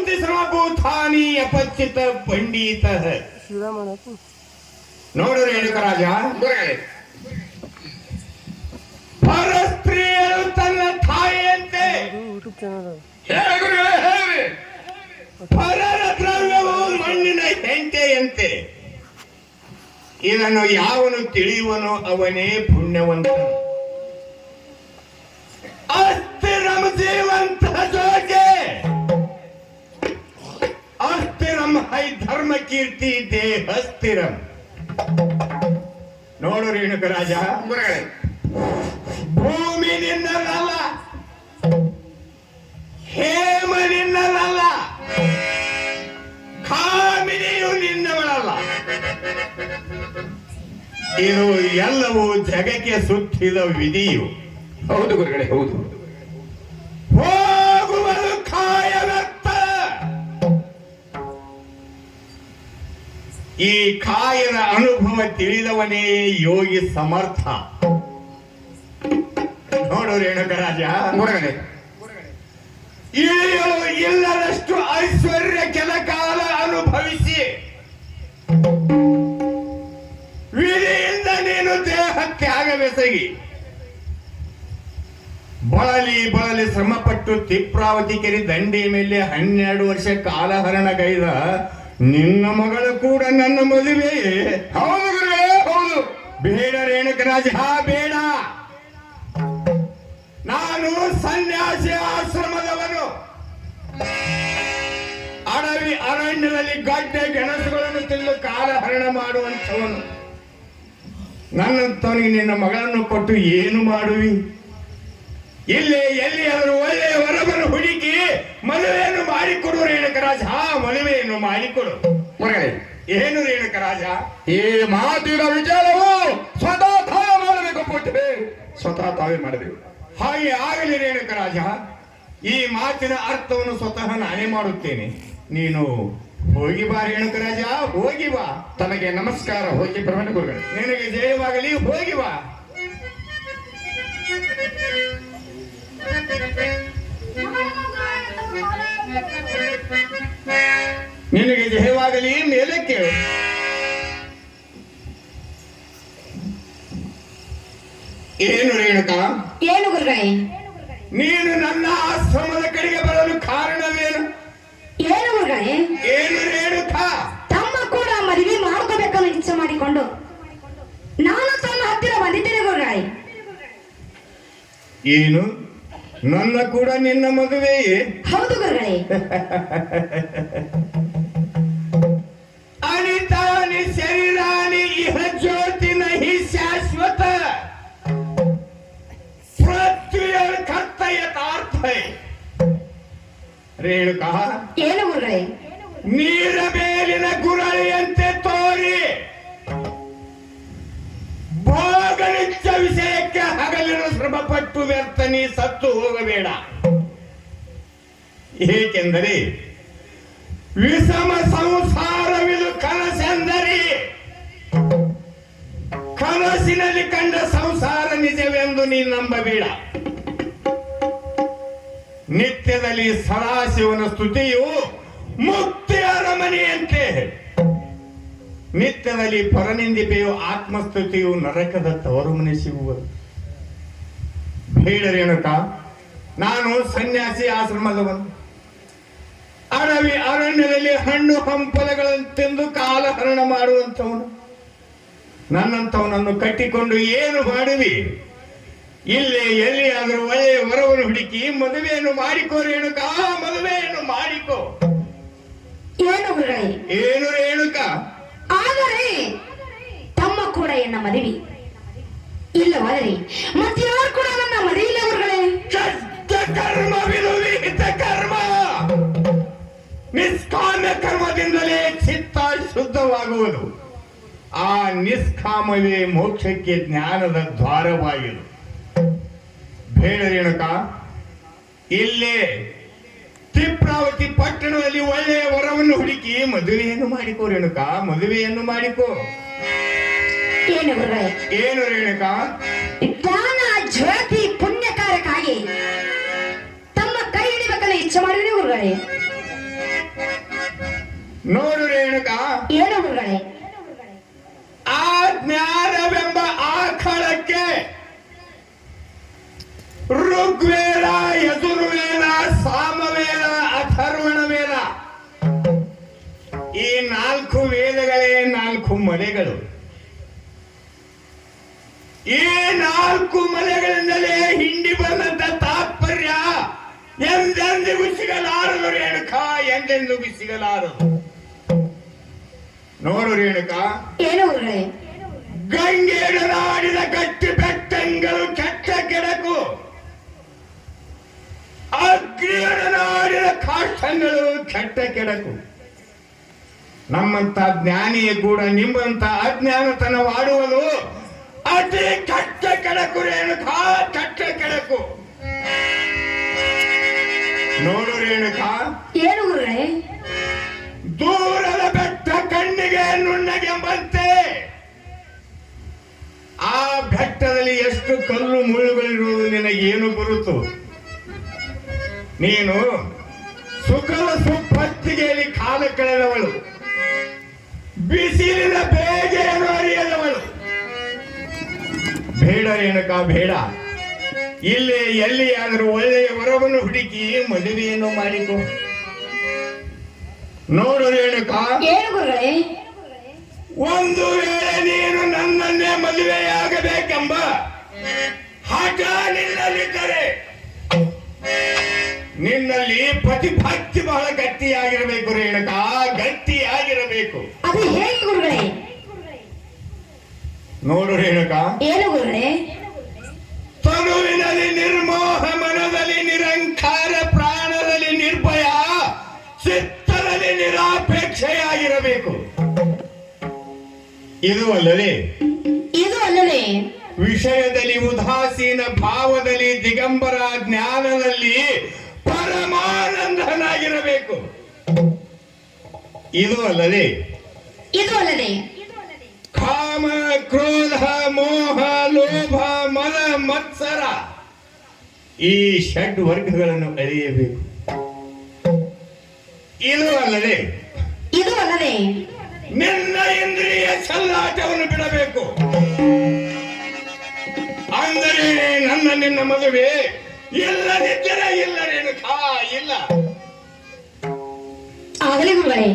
ಭವಂತಿ ಸರ್ವಭೂತಾನಿ ಅಪಚಿತ ಪಂಡಿತ. ನೋಡು ರೇಣುಕರಾಜ, ಪರಸ್ತ್ರೀಯರು ತನ್ನ ತಾಯಿಯಂತೆ, ಪರರ ದ್ರವ್ಯವು ಮಣ್ಣಿನ ಹೆಂಟೆಯಂತೆ. ಇದನ್ನು ಯಾವನು ತಿಳಿಯುವನೋ ಅವನೇ ಪುಣ್ಯವಂತ. ಅಸ್ಥಿರಂ ಜೀವಂತ ಜೋಗೆ, ಅಸ್ಥಿರಂ ಹೈ ಧರ್ಮ ಕೀರ್ತಿ ದೇಹ ಸ್ಥಿರಂ. ನೋಡು ರೇಣುಕರಾಜ, ಭೂಮಿ ನಿನ್ನದಲ್ಲ, ಹೇಮ ನಿನ್ನದಲ್ಲ, ಕಾಮಿನಿಯು ನಿನ್ನವಳಲ್ಲ. ಇದು ಎಲ್ಲವೂ ಜಗಕ್ಕೆ ಸುತ್ತಿದ ವಿಧಿಯು. ಹೌದು ಗುರುಗಳೇ, ಹೌದು. ಹೋಗುವುದು ಕಾಯವ್ಯಕ್ತ. ಈ ಕಾಯದ ಅನುಭವ ತಿಳಿದವನೇ ಯೋಗಿ ಸಮರ್ಥ. ನೋಡು ರೇಣುಕರಾಜ, ಇಳಿಯಲು ಇಲ್ಲದಷ್ಟು ಐಶ್ವರ್ಯ ಕೆಲ ಕಾಲ ಅನುಭವಿಸಿ ವಿಧಿಯಿಂದ ನೀನು ದೇಹ ತ್ಯಾಗವೆಸಗಿ ಬಳಲಿ ಶ್ರಮಪಟ್ಟು ತಿಪ್ರಾವತಿ ಕೆರೆ ದಂಡಿ ಮೇಲೆ 12 ವರ್ಷ ಕಾಲಹರಣಗೈದ ನಿನ್ನ ಮಗಳು ಕೂಡ ನನ್ನ ಮದುವೆ. ಹೌದು ಗುರುಗಳೇ, ಹೌದು. ಬೇಡ ರೇಣುಕರಾಜ, ಬೇಡ. ನಾನು ಸನ್ಯಾಸಿ ಆಶ್ರಮದವನು. ಅಡವಿ ಅರಣ್ಯದಲ್ಲಿ ಗಡ್ಡೆ ಗೆಣಸುಗಳನ್ನು ತಿಂದು ಕಾಲಹರಣ ಮಾಡುವಂಥವನು. ನನ್ನಂತವನಿಗೆ ನಿನ್ನ ಮಗಳನ್ನು ಕೊಟ್ಟು ಏನು ಮಾಡುವಿ? ಇಲ್ಲಿ ಎಲ್ಲಿಯಾದರೂ ಒಳ್ಳೆಯ ವರವನ್ನು ಹುಡುಕಿ ಮದುವೆಯನ್ನು ಮಾಡಿಕೊಡು ರೇಣುಕರಾಜ, ಮದುವೆಯನ್ನು ಮಾಡಿಕೊಡು. ಏನು ರೇಣುಕರಾಜ, ಈ ಮಾತಿನ ವಿಚಾರವು ಸ್ವತಃ ತಾವೇ ಮಾಡಬೇಕು. ಕೊಟ್ಟರೆ ಸ್ವತಃ ತಾವೇ ಮಾಡಬೇಕು. ಹಾಗೆ ಆಗಲಿ ರೇಣುಕರಾಜ. ಈ ಮಾತಿನ ಅರ್ಥವನ್ನು ಸ್ವತಃ ನಾನೇ ಮಾಡುತ್ತೇನೆ. ನೀನು ಹೋಗಿ ಬಾ ರೇಣುಕರಾಜ, ಹೋಗಿ ಬಾ. ತನಗೆ ನಮಸ್ಕಾರ. ಹೋಗಿ ಬರುವನು ಗುರುಗಳೇ. ನಿನಗೆ ಜಯವಾಗಲಿ, ಹೋಗಿ ಬಾ. ನಿನಗೆ ಜಯವಾಗಲಿ, ಮೇಲಕ್ಕೆ. ಏನು ರೇಣುಕಾ? ಏನು ಗುರುಗಳೇ? ನೀನು ನನ್ನ ಆಶ್ರಮದ ಕಡೆಗೆ ಬರಲು ಕಾರಣವೇನು? ಏನು ಗುರುಗಳೇ? ಏನು ರೇಣುಕಾ? ತಮ್ಮ ಕೂಡ ಮದುವೆ ಮಾಡ್ಕೋಬೇಕನ್ನು ಇಚ್ಛೆ ಮಾಡಿಕೊಂಡು ನಾನು ತನ್ನ ಹತ್ತಿರ ಬಂದಿದ್ದೇನೆ ಗುರುಗಳೇ. ಏನು, ನನ್ನ ಕೂಡ ನಿನ್ನ ಮದುವೆಯೇ? ಹೌದು ಗುರುಗಳೇ. ಅನಿತಾನಿ ಶರೀರಾನಿ ಇಹ ಜ್ಯೋತಿ ನಹಿ ಶಾಶ್ವತ ಪ್ರತ್ಯುಯರ್ ಕರ್ತ ಯಥಾರ್ಥ. ರೇಣುಕಾ, ಏನು ಗುರುಗಳೇ? ನೀರ ಮೇಲಿನ ಗುರಳಿಯಂತೆ ತೋರಿ ಭೋಗನಿತ್ಯ ವಿಷಯಕ್ಕೆ ಹಗಲಿನ ಶ್ರಮಪಟ್ಟು ವ್ಯರ್ಥ ನೀ ಸತ್ತು ಹೋಗಬೇಡ. ಏಕೆಂದರೆ ವಿಷಮ ಸಂಸಾರವಿದು ಕನಸೆಂದರೆ ಕನಸಿನಲ್ಲಿ ಕಂಡ ಸಂಸಾರ ನಿಜವೆಂದು ನೀ ನಂಬಬೇಡ. ನಿತ್ಯದಲ್ಲಿ ಸದಾಶಿವನ ಸ್ತುತಿಯು ಮುಕ್ತಿ ಅರಮನೆಯಂತೆ, ನಿತ್ಯದಲ್ಲಿ ಪರನಿಂದಿಪೆಯು ಆತ್ಮಸ್ತುತಿಯು ನರಕದ ತವರು ಮನೆ ಸಿಗುವುದು. ಬೇಡ ರೇಣುಕಾ, ನಾನು ಸನ್ಯಾಸಿ ಆಶ್ರಮದವನು. ಅಡವಿ ಅರಣ್ಯದಲ್ಲಿ ಹಣ್ಣು ಹಂಪಲಗಳನ್ನು ತಿಂದು ಕಾಲಹರಣ ಮಾಡುವಂಥವನು. ನನ್ನಂಥವನನ್ನು ಕಟ್ಟಿಕೊಂಡು ಏನು ಮಾಡುವಿ? ಇಲ್ಲೇ ಎಲ್ಲಿಯಾದರೂ ಒಳ್ಳೆಯ ವರವನ್ನು ಹುಡುಕಿ ಮದುವೆಯನ್ನು ಮಾಡಿಕೋ ರೇಣುಕಾ, ಮದುವೆಯನ್ನು ಮಾಡಿಕೋ. ಏನು ಗುರುಗಳೇ? ಏನು ರೇಣುಕಾ? ಆದರೆ ತಮ್ಮ ಕೂಡ ಎನ್ನ ಮದುವೆ ಇಲ್ಲವಾದರೆ ಮತ್ತಾರು ಕೂಡ ನನ್ನ ಮದುವೆ ಇಲ್ಲ ಗುರುಗಳೇ. ಕರ್ಮ ವಿಹಿತ ಕರ್ಮ, ನಿಷ್ಕಾಮ್ಯ ಕರ್ಮದಿಂದಲೇ ಚಿತ್ತ ಶುದ್ಧವಾಗುವುದು. ಆ ನಿಷ್ಕಾಮವೇ ಮೋಕ್ಷಕ್ಕೆ ಜ್ಞಾನದ ದ್ವಾರವಾಗಿದೆ. ಬೇಡ ರೇಣುಕಾ, ಇಲ್ಲೇ ತಿಪ್ರಾವತಿ ಪಟ್ಟಣದಲ್ಲಿ ಒಳ್ಳೆಯ ವರವನ್ನು ಹುಡುಕಿ ಮದುವೆಯನ್ನು ಮಾಡಿಕೋ ರೇಣುಕಾ, ಮದುವೆಯನ್ನು ಮಾಡಿಕೋ. ಏನು ಗುರುಗಳೇ? ಏನು ರೇಣುಕಾ? ಜ್ಞಾನ ಜ್ಯೋತಿ ಪುಣ್ಯಕಾರಕ್ಕಾಗಿ ತಮ್ಮ ಕೈ ಹಿಡಿಬೇಕನ್ನ ಇಚ್ಛೆ ಮಾಡಿದ್ರೆ ಗುರುಗಳೇ. ನೋಡು ರೇಣುಕ, ಏನು ಗುರುಗಳೇ? ಆ ಜ್ಞಾನವೆಂಬ ಆಕಳಕ್ಕೆ ಋಗ್ವೇದ, ಯಜುರ್ವೇದ, ಸಾಮವೇದ, ಅಥರ್ವಣ ವೇದ, ಈ 4 ವೇದಗಳೇ 4 ಮಲೆಗಳು. ಈ 4 ಮಲೆಗಳಿಂದಲೇ ಹಿಂಡಿ ಬಂದಂತ ತಾತ್ಪರ್ಯ ಎಂದೆಂದಿಗೂ ಸಿಗಲಾರದು ರೇಣುಕ, ಎಂದೆಂದಿಗೂ ಸಿಗಲಾರದು. ನೋಡು ರೇಣುಕ, ಏನು ಗುರುಗಳೇ? ಗಂಗೆಯನಾಡಿದ ಗಟ್ಟಿ ಬೆಟ್ಟಂಗಳು ಕೆಟ್ಟ ಕೆಡಕು, ಅಗ್ನಿಯನಾಡಿದ ಕಾಷ್ಟಗಳು ಕೆಟ್ಟ ಕೆಡಕು. ನಮ್ಮಂತ ಜ್ಞಾನಿಯ ಕೂಡ ನಿಮ್ಮಂತ ಅಜ್ಞಾನತನವಾಡುವುದು ಅತಿ ಕೆಟ್ಟ ಕೆಡಕು ರೇಣುಕ, ಕೆಟ್ಟ ಕೆಡಕು. ನೋಡು ರೇಣುಕ, ಏನು ಗುರುಗಳೇ? ದೂರದ ಬೆಟ್ಟ ಕಣ್ಣಿಗೆ ನುಣ್ಣಗೆಂಬಂತೆ ಆ ಬೆಟ್ಟದಲ್ಲಿ ಎಷ್ಟು ಕಲ್ಲು ಮುಳ್ಳುಗಳಿರುವುದು ನಿನಗೇನು ಗುರುತು? ನೀನು ಸುಖದ ಸುಪ್ಪತ್ತಿಗೆಯಲ್ಲಿ ಕಾಲ ಕಳೆದವಳು, ಬಿಸಿಲಿನ ಬೇಗೆಯನ್ನು ಅರಿಯದವಳು. ಬೇಡ ರೇಣುಕ, ಬೇಡ. ಇಲ್ಲಿ ಎಲ್ಲಿಯಾದರೂ ಒಳ್ಳೆಯ ವರವನ್ನು ಹುಡುಕಿ ಮದುವೆಯನ್ನು ಮಾಡಿಕೊ. ನೋಡು ರೇಣುಕ, ಏನು ಗುರುಗಳೇ? ಒಂದು ವೇಳೆ ನೀನು ನನ್ನನ್ನೇ ಮದುವೆಯಾಗಬೇಕೆಂಬ ಹಠ ನಿನ್ನಲ್ಲಿದ್ದರೆ ನಿನ್ನಲ್ಲಿ ಪ್ರತಿಭಕ್ತಿ ಬಹಳ ಗಟ್ಟಿಯಾಗಿರಬೇಕು ರೇಣುಕ, ಗಟ್ಟಿಯಾಗಿರಬೇಕು. ಅದು ಹೇಗೆ ಗುರುಗಳೇ? ನೋಡು ರೇಣುಕ, ಏನು ಗುರುಗಳೇ? ತನುವಿನಲ್ಲಿ ನಿರ್ಮೋಹ, ಮನದಲ್ಲಿ ನಿರಂಕಾರ, ಪ್ರಾಣದಲ್ಲಿ ನಿರ್ಭಯ, ಚಿತ್ತದಲ್ಲಿ ನಿರಾಪೇಕ್ಷೆಯಾಗಿರಬೇಕು. ಇದು ಅಲ್ಲದೆ ವಿಷಯದಲ್ಲಿ ಉದಾಸೀನ, ಭಾವದಲ್ಲಿ ದಿಗಂಬರ, ಜ್ಞಾನದಲ್ಲಿ ಪರಮಾನಂದನಾಗಿರಬೇಕು. ಇದು ಅಲ್ಲದೆ ಕಾಮ, ಕ್ರೋಧ, ಮೋಹ, ಲೋಭ, ಮದ, ಮತ್ಸರ ಈ ಷಡ್ ವರ್ಗಗಳನ್ನು ಅರಿಯಬೇಕು. ಇದು ಅಲ್ಲದೆ ನಿನ್ನ ಇಂದ್ರಿಯ ಚಲ್ಲಾಟವನ್ನು ಬಿಡಬೇಕು. ಅಂದರೆ ನಿನ್ನ ಮದುವೆ ಇಲ್ಲದಿದ್ದರೆ ಇಲ್ಲ ರೇಣುಕ, ಇಲ್ಲ. ಆಗಲೇ ಗುರುಗಳೇ,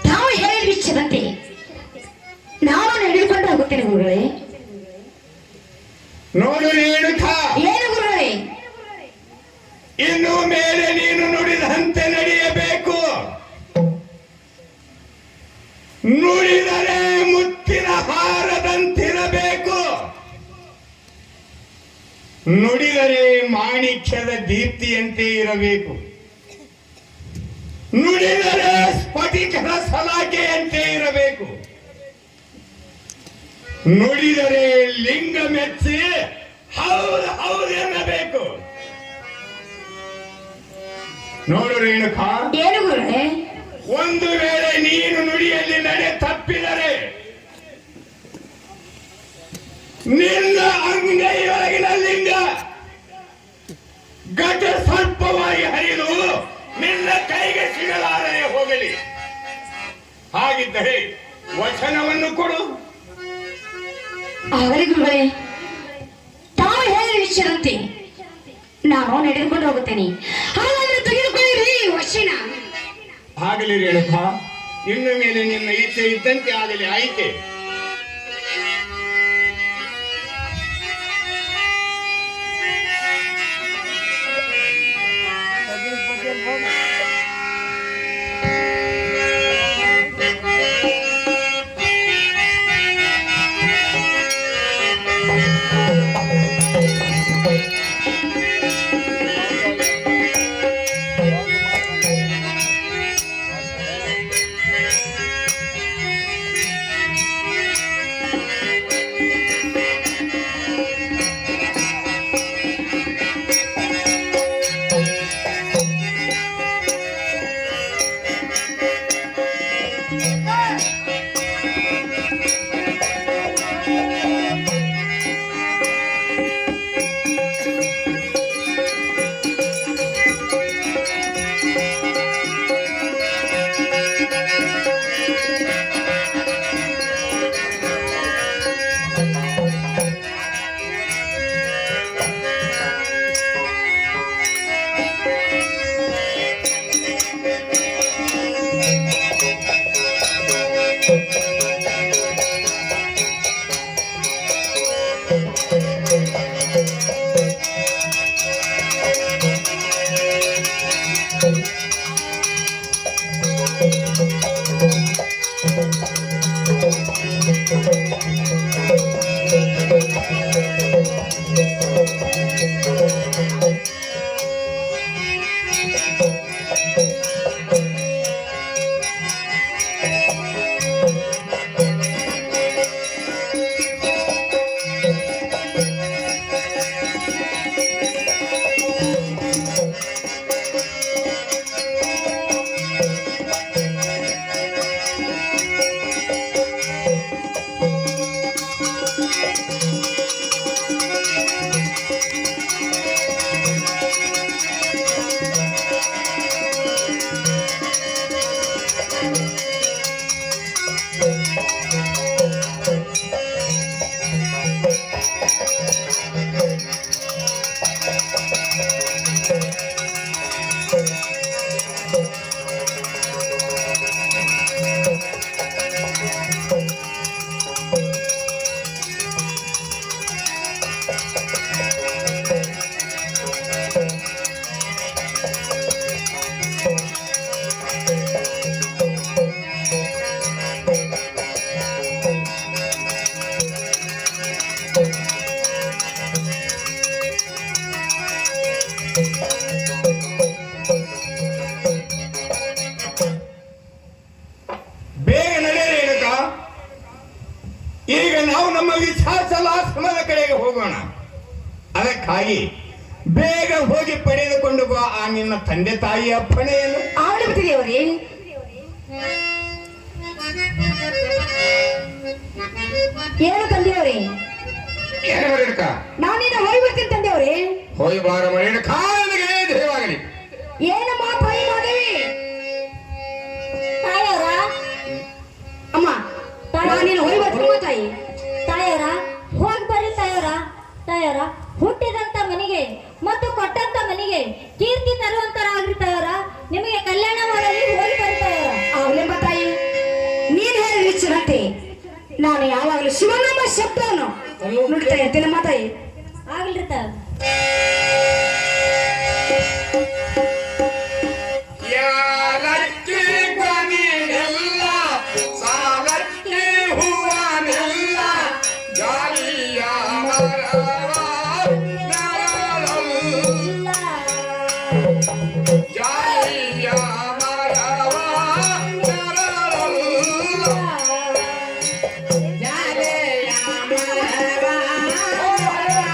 ತಾವು ಹೇಳಿದ ವಿಷಯದಂತೆ ನಾನು ನಡೆದುಕೊಂಡು ಹೋಗುತ್ತೇನೆ ಗುರುಗಳೇ. ನೋಡು ರೇಣುಕ, ಏನು ಗುರುಗಳೇ? ಇನ್ನು ಮೇಲೆ ನೀನು ನುಡಿದಂತೆ ನಡೆಯಬೇಕು. ನುಡಿದರೆ ಮುತ್ತಿನ ಹಾರದಂತಿರಬೇಕು. ನುಡಿದರೆ ಮಾಣಿಕ್ಯದ ದೀಪ್ತಿಯಂತೆ ಇರಬೇಕು. ನುಡಿದರೆ ಸ್ಫಟಿಕದ ಸಲಾಕೆಯಂತೆ ಇರಬೇಕು. ನುಡಿದರೆ ಲಿಂಗ ಮೆಚ್ಚಿ ಹೌದು ಹೌದು ಎನ್ನಬೇಕು. ನೋಡು ರೇಣುಕ, ಏನು ಗುರುಗಳೇ? ಒಂದು ವೇಳೆ ನೀನು ನುಡಿಯಲ್ಲಿ ನಡೆ ತಪ್ಪಿದರೆ ನಿನ್ನ ಅಂಗೈಯೊಳಗಿನ ಲಿಂಗ ಘಟ ಸ್ವಲ್ಪವಾಗಿ ಹರಿದು ನಿನ್ನ ಕೈಗೆ ಸಿಗಲಾರದೆ ಹೋಗಲಿ. ಹಾಗಿದ್ದರೆ ವಚನವನ್ನು ಕೊಡು. ಆಗಲೇ ಗುರುಗಳೇ, ತಾವು ಹೇಳಿದ ವಿಷಯದಂತೆ ನಾನು ನಡೆದುಕೊಂಡು ಹೋಗುತ್ತೇನೆ. ಹಾಗಾದ್ರೆ ತೆಗೆದುಕೊಳ್ಳಿರಿ ವಚನ. ಆಗಲಿ ರೇಣುಕ, ಇನ್ನು ಮೇಲೆ ನಿನ್ನ ಇಚ್ಛೆ ಇದ್ದಂತೆ ಆಗಲಿ, ಆಯ್ಕೆ. ಬೇಗ ನಡೆಯಿರಿ ರೇಣುಕಾ. ಈಗ ನಾವು ನಮ್ಮ ವಿಚಾರಿಸಲಾಶ್ರಮದ ಕಡೆಗೆ ಹೋಗೋಣ. ಅದಕ್ಕಾಗಿ ಬೇಗ ಹೋಗಿ ಪಡೆದುಕೊಂಡು ಬಾ ಆ ನಿನ್ನ ತಂದೆ ತಾಯಿಯ ಅಪ್ಪಣೆಯನ್ನು. ಆಗಲೇ ಬರ್ತಿದೆಯವರೇ. ಏನು ತಂದೆಯವರೇ? ಏನು ರೇಣುಕ? ನಾನಿನ್ನ ಹೋಗಿ ಬರ್ತೀನಿ ತಂದೆಯವರೇ. ಹೋಗಿ ಬಾರ ರೇಣುಕ, ನನಗೆ ಧೈರ್ಯವಾಗಲಿ. ಏನಮ್ಮ ತಾಯಿ ಮಾದೇವಿ? ತಾಯಿಯವರ ಅಮ್ಮ, ನಾನಿನ್ನ ಹೋಗಿ ಬರ್ತೀನಿ ತಾಯಿ. ತಾಯರ ಹೋಗಿ ಬರ್ರಿ ತಾಯರ. ತಾಯರ ಹುಟ್ಟಿದಂತ ಮನೆಗೆ ಮತ್ತು ಕೊಟ್ಟಂತ ಮನೆಗೆ ಕೀರ್ತಿ ತರುವಂತರಾಗ್ರಿ ತಾಯರ. ನಿಮಗೆ ಕಲ್ಯಾಣ ಮಾಡಲಿ, ಹೋಗಿ ಬರ್ರಿ ತಾಯರ. ಆಗ್ಲೆಂಬ ತಾಯಿ, ನೀನ್ ಹೇಳಿದ್ರಿ ಚಿರತೆ. ನಾನು ಯಾವಾಗಲೂ ಶಿವನಾಮ ಶಬ್ದವನ್ನು ನುಡಿತಾ ಇರ್ತೇನೆ ಮಾತಾಯಿ. ಆಗ್ಲಿ ತಾಯ. ಯಾಲಕ್ಕಿ ಗನಿಯೆಲ್ಲ ಸಾಲಕ್ಕಿ ಹೂವನೆಲ್ಲ ಜಾಲಿಯ ಮರವ ನರಳಲ್ಲ. ಜಾಲಿಯ ಮರವ ನರಳಲ್ಲ. ಜಾಲಿಯ ಮರವ ನರಳಲ್ಲ.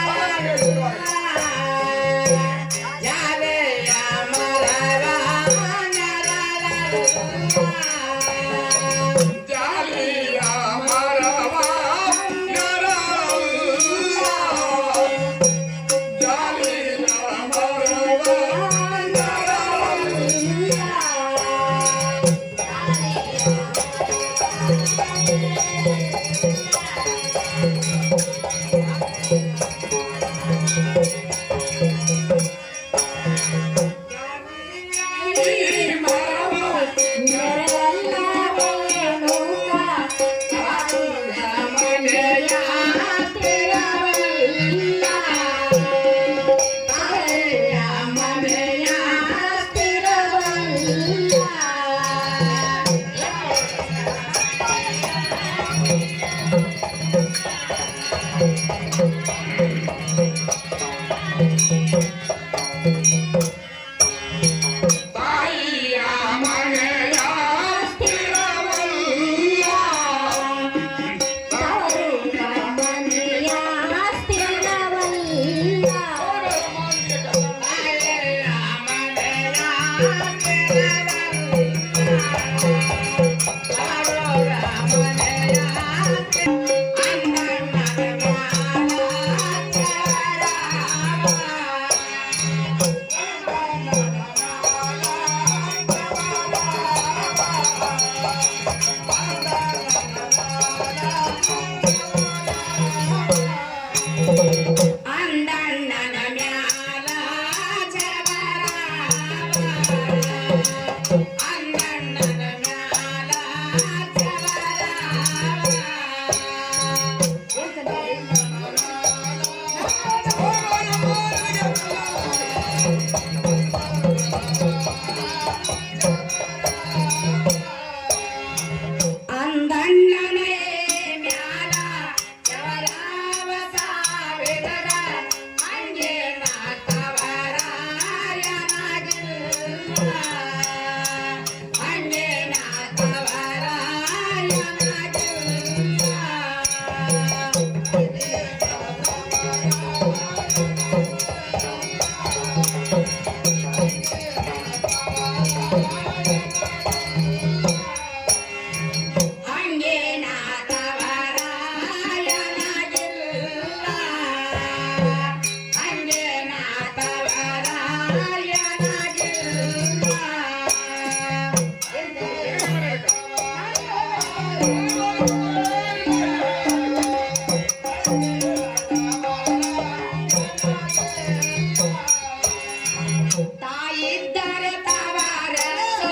ತಾಯಿದ್ದರೆ ತವರಚ್ಚು,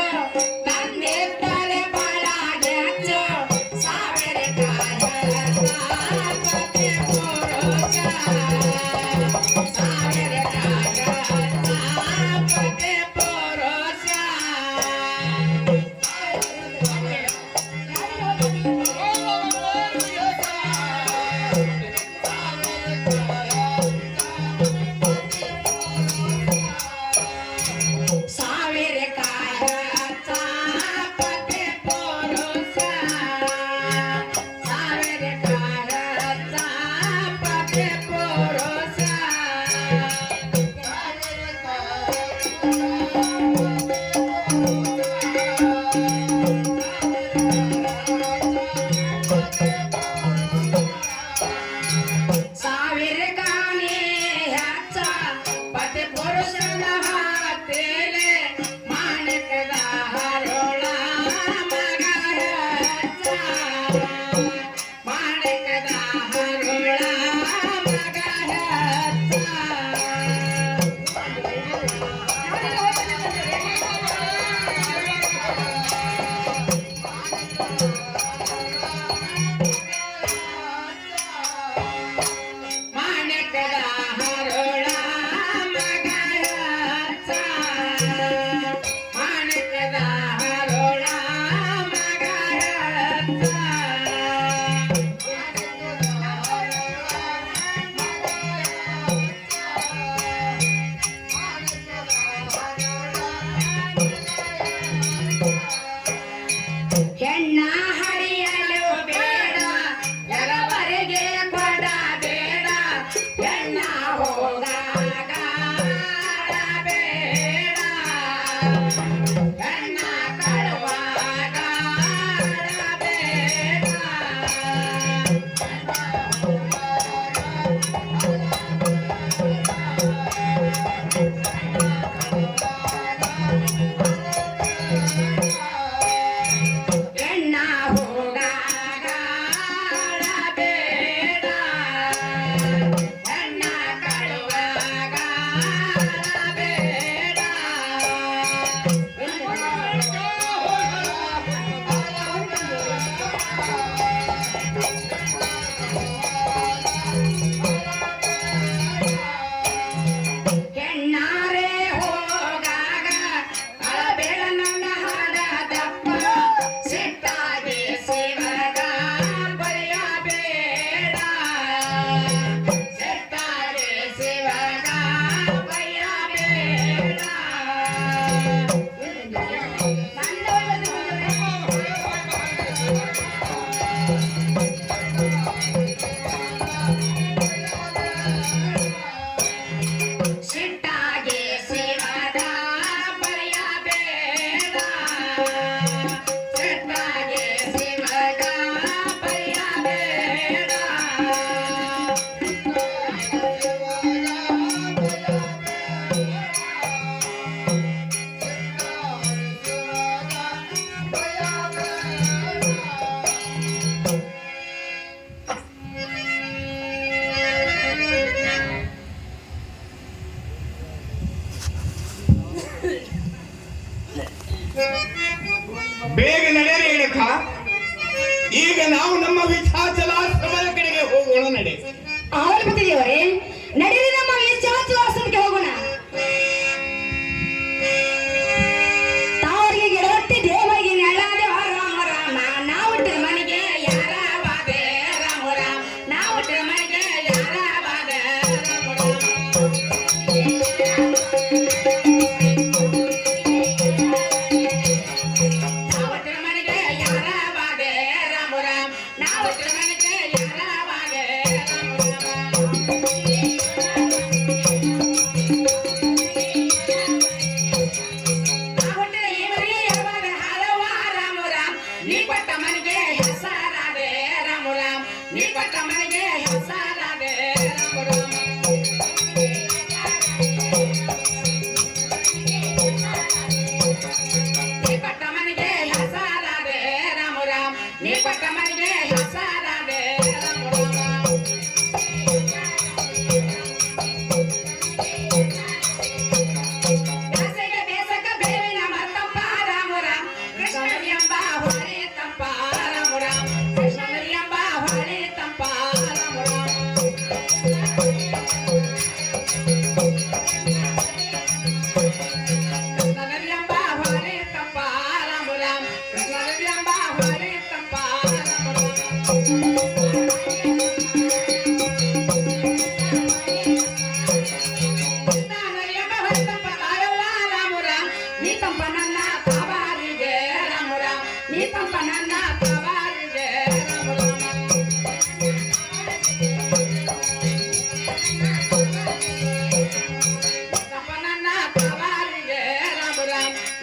ತಂದಿದ್ದರೆ ಬಳಗೆಚ್ಚು, ಸಾವಿರ ಕಾಯಕ ಪತಿ ಪುರುಷ, ಸಾವಿರ ಕಾಯಕ ಪತಿ ಪುರುಷ. ಸಾವಿರ ಕಾಯಕ ಪತಿ ಪುರುಷ, ಸಾವಿರ ಕಾಯಕ ಪತಿ ಪುರುಷ. ಸಾವಿರ ಗಾಣಿ ಹಚ್ಚ ಪತಿ ಪುರುಷನ ಹಾತೇಲೆ, ಮಾಣಿಕದ ಹರೋಳ ಮಗ ಹಚ್ಚ, ಮಾಣಿಕದ ಹರೋಳ ಮಗ ಹಚ್ಚ. ಮಾಣಿಕದ ಹರೋಳ ಮಗ ಹಚ್ಚ, ಮಾಣಿಕದ ಹರೋಳ ಮಗ ಹಚ್ಚ. ಹೆಣ್ಣ ಹರಿಯಲು ಬೇಡ, ಎರವರೆಗೆ ಕೊಡ ಬೇಡ, ಹೆಣ್ಣ ಹೋದಾಗ ಬೇಡ, ಹೆಣ್ಣ ಕಳುವಾಗ ಬೇಡ. ಹೆಣ್ಣ ಹೋದಾಗ ಬೇಡ, ಹೆಣ್ಣ ಕಳುವಾಗ ಬೇಡ. ಹೆಣ್ಣಾರೆ ಹೋಗಾಗ ಅಳಬೇಡ ನನ್ನ ಹಡದಪ್ಪ, ಸಿಟ್ಟಾಗಿ ಶಿವಗ ಬರೆಯಬೇಡ, ಸಿಟ್ಟಾಗಿ ಶಿವಗ ಬರೆಯಬೇಡ. ಸಿಟ್ಟಾಗಿ ಶಿವಗ ಬರೆಯಬೇಡ, ಸಿಟ್ಟಾಗಿ ಶಿವಗ ಬರೆಯಬೇಡ. ಬೇಗ ನಡೆಯಲಿ ರೇಣುಕ. ಈಗ ನಾವು ನಮ್ಮ ವಿಛಾಚಲಾಶ್ರಮದ ಕಡೆಗೆ ಹೋಗೋಣ. ನಡೆ. ಅವಲಪತಿ ದೇವರೇ, ನಡೆರಿ ನಮ್ಮ ವಿಶ್ವಾಸಕ್ಕೆ ಹೋಗೋಣ. ತಾವರಿಗೆ ಗೆಳತಿ ದೇವರಿಗೆ ನೆಳ್ಳಾದೆ ರಾಮ ರಾಮ, ನಾವುಟ್ಟ ಮನೆಗೆ ಯಾರ ಬಾದೆ ರಾಮ ರಾಮ, ನಾವುಟ್ಟ ಮನೆಗೆ ಯಾರ ಬಾದೆ ರಾಮ ರಾಮ. ನಾವುಟ್ಟ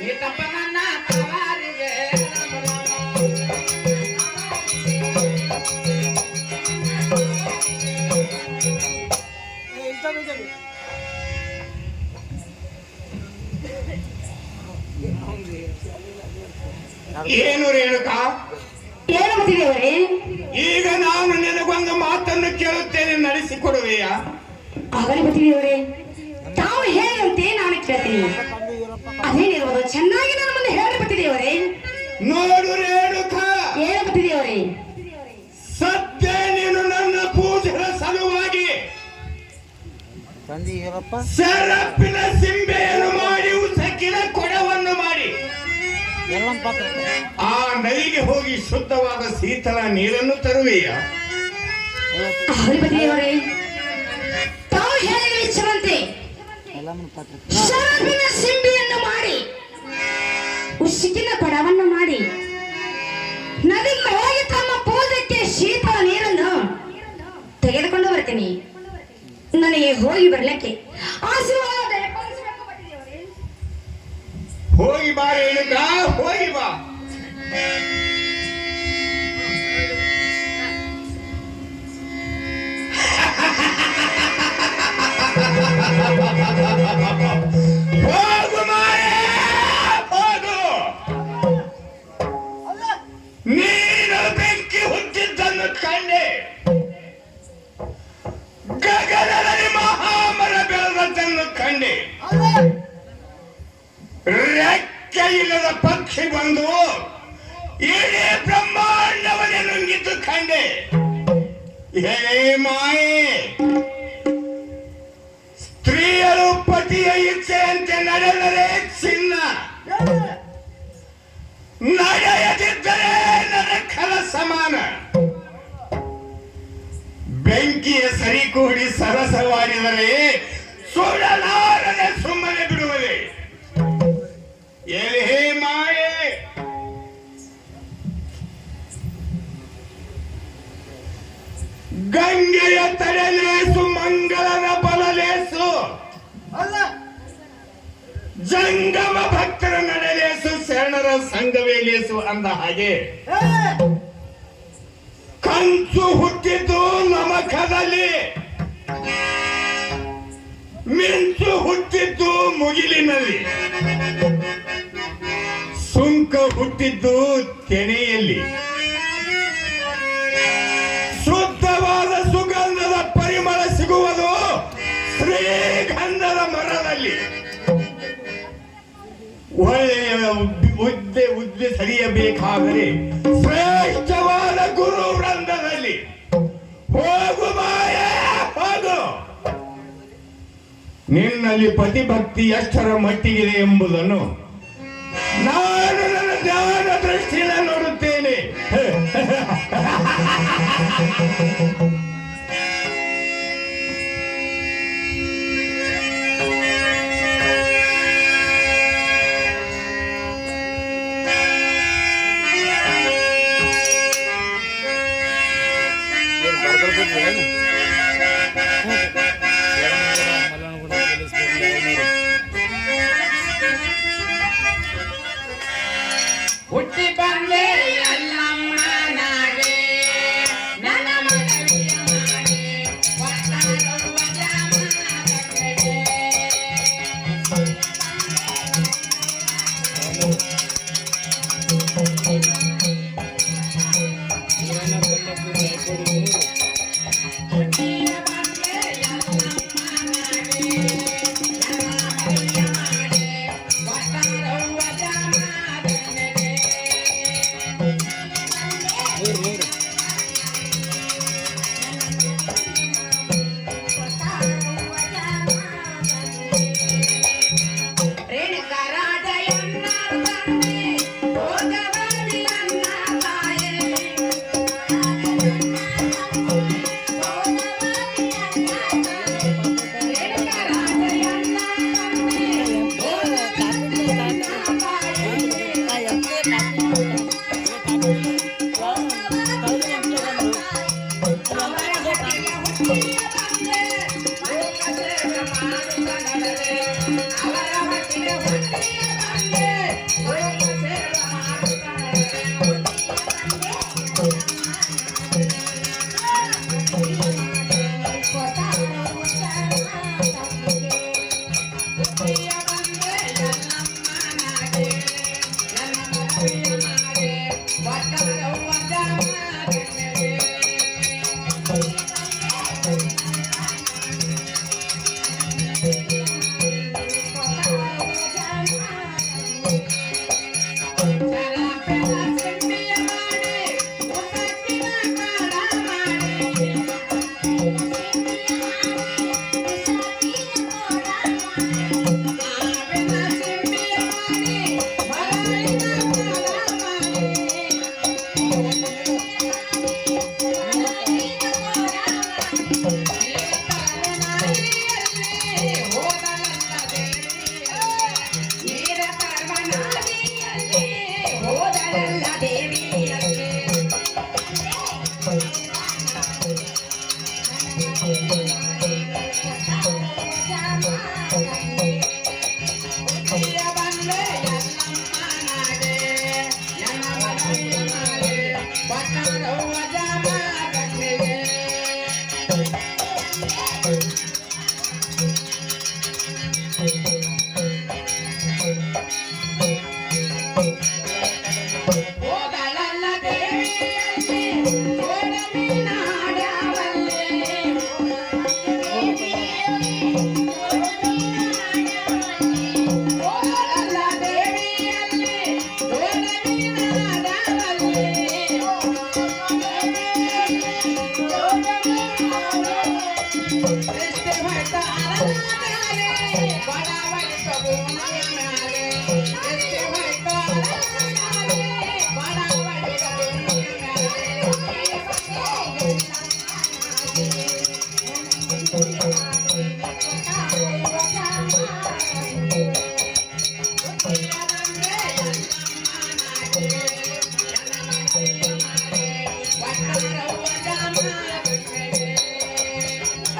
ಏಕಪ್ಪ ನನ್ನ ತವಾರಿಗೆ ಏನು ರೇಣುಕಾ? ಏನು ಗೊತ್ತಿದೆಯವರೇ? ಈಗ ನಾನು ನಿನಗೊಂದು ಮಾತನ್ನು ಕೇಳುತ್ತೇನೆ, ನಡೆಸಿಕೊಡುವೆಯ? ಆಗಲೇ ಗೊತ್ತಿದೆಯವರೇ, ತಾವು ಹೇಳುವಂತೆ ನಾನು ಕೇಳ್ತೀನಿ. ಅದೇನಿರುವುದು ಚೆನ್ನಾಗಿ ನನ್ನ ಮುಂದೆ ಹೇಳಿ ಗೊತ್ತಿದೆಯವರೇ. ನೋಡು ರೇಣುಕಾ, ಏನು ಗೊತ್ತಿದೆಯವರೇ? ಸದ್ಯ ನೀನು ನನ್ನ ಪೂಜೆಯ ಸಲುವಾಗಿ ಸರಪಿನ ಸಿಂಬೆಯನ್ನು ಮಾಡಿ ಉಸಕಿನ ಕೊಡವನ್ನು ಮಾಡಿ ಆ ನದಿಗೆ ಹೋಗಿ ಶುದ್ಧವಾದ ಶೀತಲ ನೀರನ್ನು ತರುವೆಯ? ಅವರೇ ತಾವು ಹೇಳಿದ ಇಚ್ಛವಂತೆ ಶರಪಿನ ಸಿಂಬಿಯನ್ನು ಮಾಡಿ ಉಸುಕಿನ ಕೊಡವನ್ನು ಮಾಡಿ ನದಿಗೆ ಹೋಗಿ ತಮ್ಮ ಪೂಜೆಗೆ ಶೀತಲ ನೀರನ್ನು ತೆಗೆದುಕೊಂಡು ಬರ್ತೀನಿ. ನನಗೆ ಹೋಗಿ ಬರ್ಲಿಕ್ಕೆ ಆಶೀರ್ವಾದ ದಯಪಾಲಿಸಬೇಕು ಬಂದಿದ್ದೇವರೇ. ಹೋಗಿ ಬಾ ರೇಣುಕಾ, ಹೋಗಿ ಬಾ. ಹೋಗು ಮಾಯೆ, ಹೋಗು. ನೀನು ಬೆಂಕಿ ಹುಟ್ಟಿದ್ದನ್ನು ಕಂಡೆ, ಗಗನದಲ್ಲಿ ಮಹಾಮರ ಬೆಳೆದದ್ದನ್ನು ಕಂಡೆ, ರೆಕ್ಕೆ ಇಲ್ಲದ ಪಕ್ಷಿ ಬಂದು ಇಡೀ ಬ್ರಹ್ಮಾಂಡವನ್ನೇ ನುಂಗಿದ್ದು ಕಂಡೆ. ಹೇ ಮಾಯೆ, ಸ್ತ್ರೀಯರು ಪತಿಯ ಇಚ್ಛೆಯಂತೆ ನಡೆದರೆ ಚಿನ್ನ, ನಡೆಯದಿದ್ದರೆ ನರಕದ ಸಮಾನ. ಬೆಂಕಿಯ ಸರಿಕೂಡಿ ಸರಸವಾಡಿದರೆ ಸುಡಲಾರದೆ ಸುಮ್ಮನೆ ಬಿಡುವುದೇ. ಎಲೆ ಮಾಯೆ, ಗಂಗೆಯ ತಡೆಲೇಸು, ಮಂಗಳನ ಬಲಲೇಸು, ಜಂಗಮ ಭಕ್ತರ ನಡೆಲೇಸು, ಶರಣರ ಸಂಘವೇ ಲೇಸು ಅಂದ ಹಾಗೆ ಕಂಚು ಹುಟ್ಟಿದ್ದು ನಮಕದಲ್ಲಿ, ಮಿಂಚು ಹುಟ್ಟಿದ್ದು ಮುಗಿಲಿನಲ್ಲಿ, ಸುಂಕ ಹುಟ್ಟಿದ್ದು ತೆನೆಯಲ್ಲಿ, ಶುದ್ಧವಾದ ಸುಗಂಧದ ಪರಿಮಳ ಸಿಗುವುದು ಶ್ರೀಗಂಧದ ಮರದಲ್ಲಿ. ಒಳ್ಳೆಯ ಉದ್ದೆ ಸರಿಯಬೇಕಾದರೆ ಶ್ರೇಷ್ಠವಾದ ಗುರು ವೃಂದದಲ್ಲಿ. ಹೋಗು ಮಾಯೆ, ಹೋಗು. ನಿನ್ನಲ್ಲಿ ಪತಿಭಕ್ತಿ ಎಷ್ಟರ ಮಟ್ಟಿಗಿದೆ ಎಂಬುದನ್ನು ನಾನು ನನ್ನ ಧ್ಯಾನ ದೃಷ್ಟಿಯಿಂದ ನೋಡುತ್ತೇನೆ. ಹುಟ್ಟಿ ಬಂದೆ ಅಲ್ಲಮ್ಮನಾಗೆ ನನ್ನ ಮನವಿಯ ಮಾಡಿ ಒಟ್ಟಾಡುವ ಜಾಮನಗೆ. ಹುಟ್ಟಿನ ಬಂದೆ ಅಲ್ಲಮ್ಮನಾಗೆ ನನ್ನ ಮನವಿಯ ಮಾಡಿ ಒಟ್ಟಾಡುವ ಜಾಮನಗೆ. ರೇಣುಕಾ ರಾಜ ಎನ್ನರು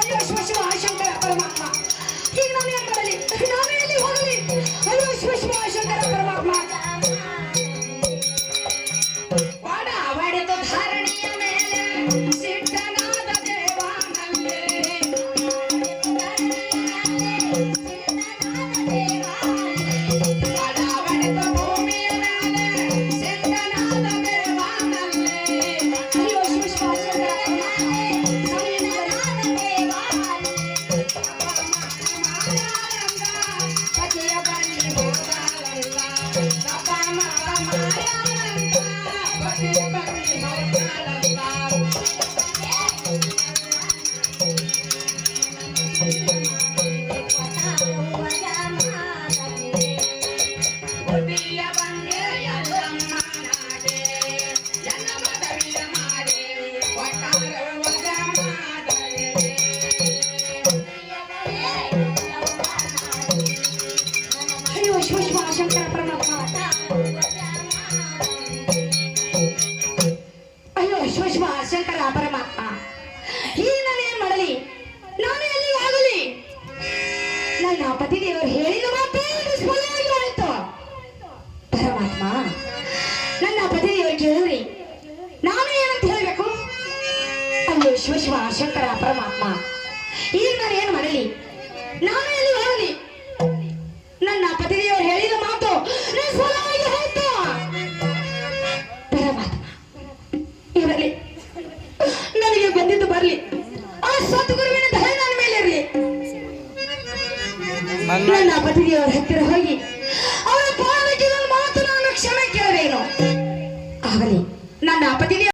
ಅಯ್ಯೋ ಶಿವ ಶಿವ ಶಂಕರ ಪರಮಾತ್ಮ, ಈಗ ನಾನು ಏನ್ ಮಾಡಲಿ? ನಾನು ಎಲ್ಲಿ ಹೋಗಲಿ? ಅಯ್ಯೋ ಶಿವ ಶಿವ ಶಂಕರ ಪರಮಾತ್ಮ. ವಾಡ ವಾಡಿತು ಧಾರಣಿಯ ಮೇಲೆ ಸಿಟ್ಟನಾದ ದೇವಾನಂದೇ. ವಾಡ ವಾಡಿತು ಭೂಮಿಯ ಮೇಲೆ ಸಿಟ್ಟನಾದ ದೇವಾನಂದೇ. ಅಯ್ಯೋ ಶಿವ ಶಿವ ಶಂಕರ ಪರಮಾತ್ಮ. ಅಯ್ಯೋ ಶಿವ ಶಿವ ಶಂಕರ ಪರಮಾತ್ಮ, ಈಗ ನಾನು ಏನ್ ಮಾಡಲಿ? ನಾನು ಎಲ್ಲಿ ಆಗಲಿ? ನನ್ನ ಪತಿದೇವರು ಹೇಳಿದ ಮಾತೇ ನಿಷ್ಫಲವಾಗಿ ಹೋಯಿತು. ಪರಮಾತ್ಮ, ನನ್ನ ಪತಿದೇವರು ಕೇಳಿದ್ರಿ, ನಾನು ಏನಂತ ಹೇಳ್ಬೇಕು? ಅಯ್ಯೋ ಶಿವ ಶಿವ ಶಂಕರ ಪರಮಾತ್ಮ, ಈಗ ನಾನು ಏನ್ ಮಾಡಲಿ? ನಾನು ಎಲ್ಲಿ ಹೋಗಲಿ? ನನ್ನ ಪತಿದೇವರು ಹೇಳಿದ ಮಾತು ನಿಷ್ಫಲವಾಗಿ ಹೋಯ್ತು. ಪರಮಾತ್ಮ, ಇರಲಿ, ನನಗೆ ಬಂದಿದ್ದು ಬರ್ಲಿ. ಆ ಸದ್ಗುರುವಿನ ದಯೆ ನನ್ನ ಮೇಲೆ ಇರಲಿ. ನನ್ನ ಪತಿದೇವರ ಹತ್ತಿರ ಹೋಗಿ ಅವರ ಪಾದಕ್ಕೆ ನನ್ನ ಮಾತು ನಾನು ಕ್ಷಮೆ ಕೇಳಬೇನು. ಆಗಲಿ, ನನ್ನ ಪತಿದೇವ